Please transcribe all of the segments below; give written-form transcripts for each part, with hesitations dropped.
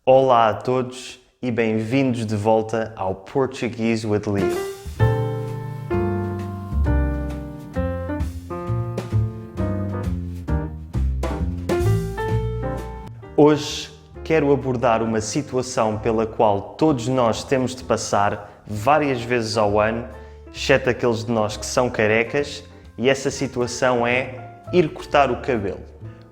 Olá a todos e bem-vindos de volta ao Portuguese with Leo. Hoje quero abordar uma situação pela qual todos nós temos de passar várias vezes ao ano, exceto aqueles de nós que são carecas, e essa situação é ir cortar o cabelo.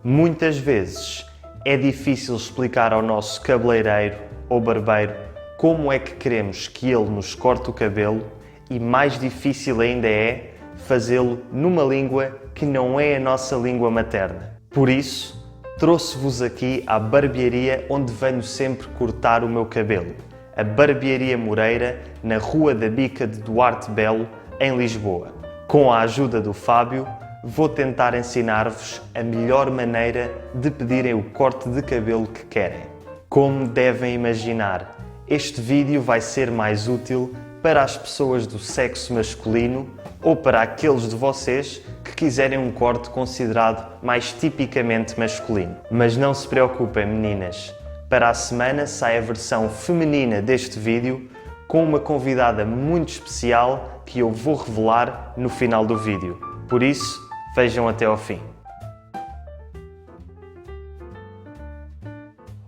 Muitas vezes é difícil explicar ao nosso cabeleireiro ou barbeiro como é que queremos que ele nos corte o cabelo e mais difícil ainda é fazê-lo numa língua que não é a nossa língua materna. Por isso, trouxe-vos aqui à barbearia onde venho sempre cortar o meu cabelo, a Barbearia Moreira, na Rua da Bica de Duarte Belo, em Lisboa. Com a ajuda do Fábio, vou tentar ensinar-vos a melhor maneira de pedirem o corte de cabelo que querem. Como devem imaginar, este vídeo vai ser mais útil para as pessoas do sexo masculino ou para aqueles de vocês que quiserem um corte considerado mais tipicamente masculino. Mas não se preocupem, meninas. Para a semana sai a versão feminina deste vídeo com uma convidada muito especial que eu vou revelar no final do vídeo. Por isso, vejam até ao fim.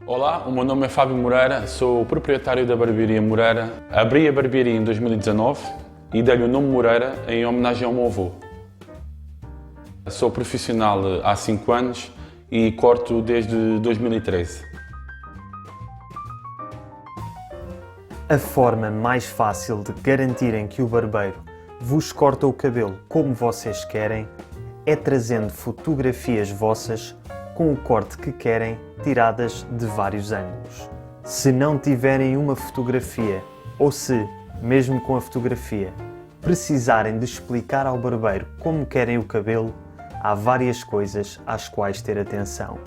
Olá, o meu nome é Fábio Moreira, sou o proprietário da Barbearia Moreira. Abri a barbearia em 2019 e dei-lhe o nome Moreira em homenagem ao meu avô. Sou profissional há 5 anos e corto desde 2013. A forma mais fácil de garantirem que o barbeiro vos corta o cabelo como vocês querem é trazendo fotografias vossas com o corte que querem, tiradas de vários ângulos. Se não tiverem uma fotografia, ou se, mesmo com a fotografia, precisarem de explicar ao barbeiro como querem o cabelo, há várias coisas às quais ter atenção.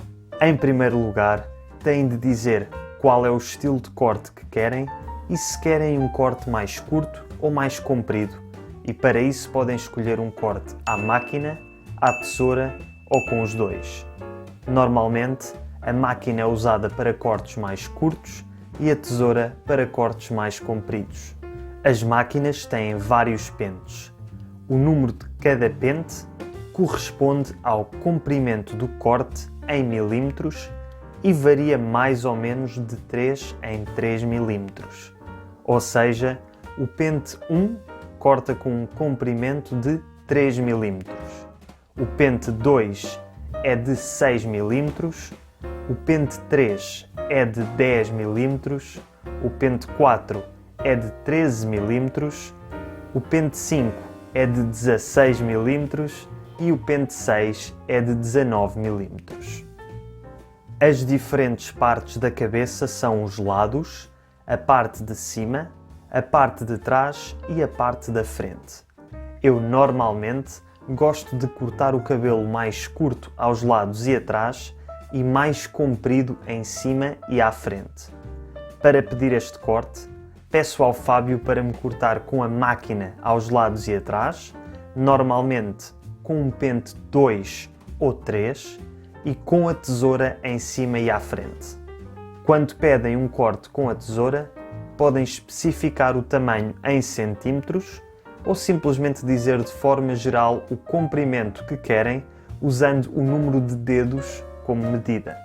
Em primeiro lugar, têm de dizer qual é o estilo de corte que querem e se querem um corte mais curto ou mais comprido, e para isso podem escolher um corte à máquina, à tesoura ou com os dois. Normalmente, a máquina é usada para cortes mais curtos e a tesoura para cortes mais compridos. As máquinas têm vários pentes. O número de cada pente corresponde ao comprimento do corte em milímetros e varia mais ou menos de 3 em 3 milímetros. Ou seja, o pente 1 corta com um comprimento de 3 milímetros. O pente 2 é de 6 milímetros, o pente 3 é de 10 milímetros, o pente 4 é de 13 milímetros, o pente 5 é de 16 milímetros e o pente 6 é de 19 milímetros. As diferentes partes da cabeça são os lados, a parte de cima, a parte de trás e a parte da frente. Eu normalmente gosto de cortar o cabelo mais curto aos lados e atrás e mais comprido em cima e à frente. Para pedir este corte, peço ao Fábio para me cortar com a máquina aos lados e atrás, normalmente com um pente 2 ou 3 e com a tesoura em cima e à frente. Quando pedem um corte com a tesoura, podem especificar o tamanho em centímetros ou simplesmente dizer de forma geral o comprimento que querem, usando o número de dedos como medida.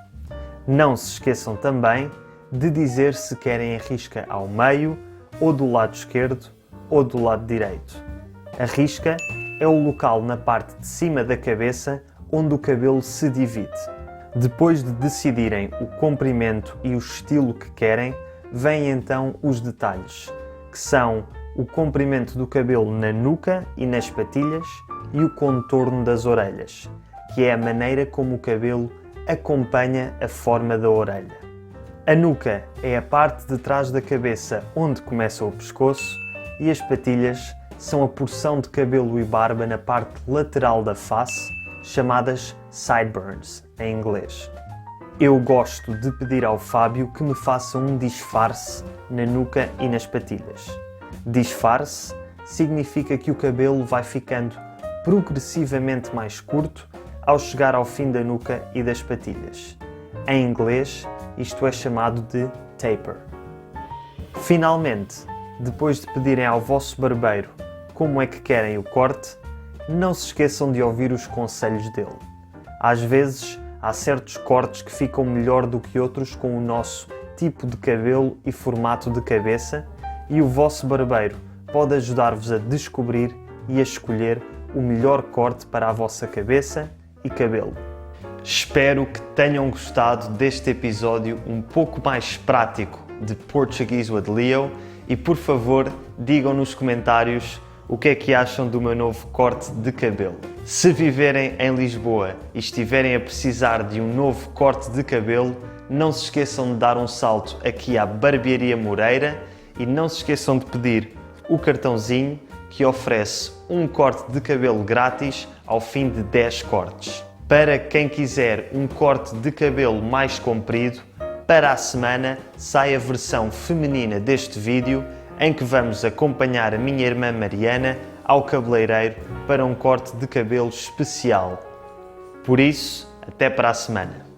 Não se esqueçam também de dizer se querem a risca ao meio, ou do lado esquerdo, ou do lado direito. A risca é o local na parte de cima da cabeça onde o cabelo se divide. Depois de decidirem o comprimento e o estilo que querem, vêm então os detalhes, que são o comprimento do cabelo na nuca e nas patilhas e o contorno das orelhas, que é a maneira como o cabelo acompanha a forma da orelha. A nuca é a parte de trás da cabeça onde começa o pescoço e as patilhas são a porção de cabelo e barba na parte lateral da face, chamadas sideburns em inglês. Eu gosto de pedir ao Fábio que me faça um disfarce na nuca e nas patilhas. Disfarce significa que o cabelo vai ficando progressivamente mais curto ao chegar ao fim da nuca e das patilhas. Em inglês, Isto é chamado de taper. Finalmente, depois de pedirem ao vosso barbeiro como é que querem o corte, não se esqueçam de ouvir os conselhos dele. Às vezes, há certos cortes que ficam melhor do que outros com o nosso tipo de cabelo e formato de cabeça, e o vosso barbeiro pode ajudar-vos a descobrir e a escolher o melhor corte para a vossa cabeça e cabelo. Espero que tenham gostado deste episódio um pouco mais prático de Portuguese with Leo e, por favor, digam nos comentários o que é que acham do meu novo corte de cabelo. Se viverem em Lisboa e estiverem a precisar de um novo corte de cabelo, não se esqueçam de dar um salto aqui à Barbearia Moreira e não se esqueçam de pedir o cartãozinho que oferece um corte de cabelo grátis ao fim de 10 cortes. Para quem quiser um corte de cabelo mais comprido, para a semana sai a versão feminina deste vídeo em que vamos acompanhar a minha irmã Mariana ao cabeleireiro para um corte de cabelo especial. Por isso, até para a semana.